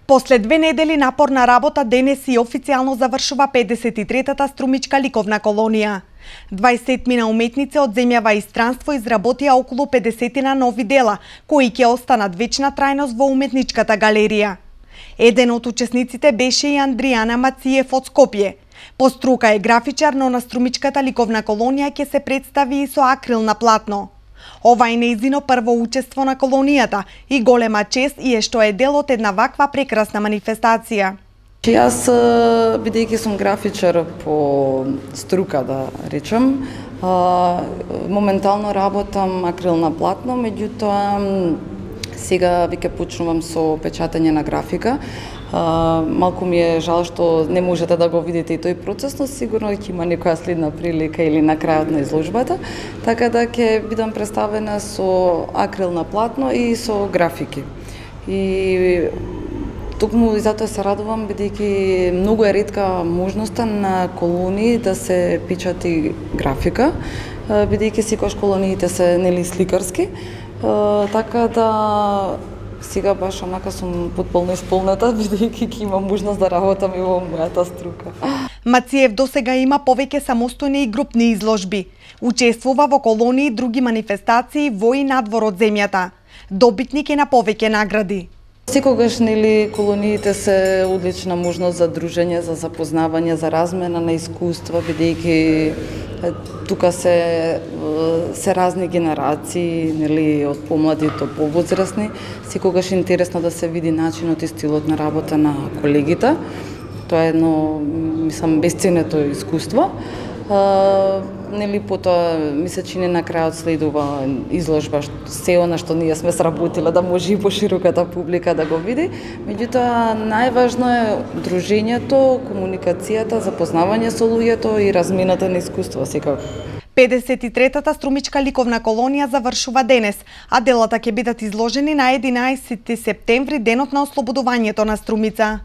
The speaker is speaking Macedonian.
После 2 недели напорна работа, денес и официјално завршува 53-та струмичка ликовна колонија. 20 уметници од земјава и странство изработија околу 50 нови дела, кои ќе останат вечна трајност во уметничката галерија. Еден од учесниците беше и Андријана Мациев од Скопје. По струка е графичар, но на струмичката ликовна колонија ќе се представи и со акрил на платно. Ова е нејзино прво учество на колонијата и голема чест и е што е дел од една ваква прекрасна манифестација. Јас, бидејќи сум графичар по струка, да речем, моментално работам акрил на платно, меѓутоа сега веќе почнувам со печатање на графика. Малку ми е жал што не можете да го видите и тој процес, но сигурно ќе има некоја следна прилика или на крајот на изложбата, така да ќе бидам представена со акрил на платно и со графики. И токму и затоа се радувам, бидејќи многу е ретка можноста на колонии да се печати графика, бидејќи секогаш колониите се нели сликарски, така да сега баш онака сум потполно исполнета, бидејќи ќе имам можност да работам и во мојата струка. Мациев досега има повеќе самостојни и групни изложби. Учествува во колонии и други манифестации во и надвор од земјата. Добитник е на повеќе награди. Секогаш нели колониите се одлична можност за дружење, за запознавање, за размена на искуства, бидејќи тука се разни генерации, нели од помлади до повозрасни. Секогаш е интересно да се види начинот и стилот на работа на колегите. Тоа е едно, мислам, бесценето искуство. Нели потоа ми се чини на крајот следува изложба, се она што ние сме сработиле да може и пошироката публика да го види. Меѓутоа најважно е дружењето, комуникацијата, запознавање со луѓето и размената на искуство секако. 53-та струмичка ликовна колонија завршува денес, а делата ќе бидат изложени на 11 септември, денот на ослободувањето на Струмица.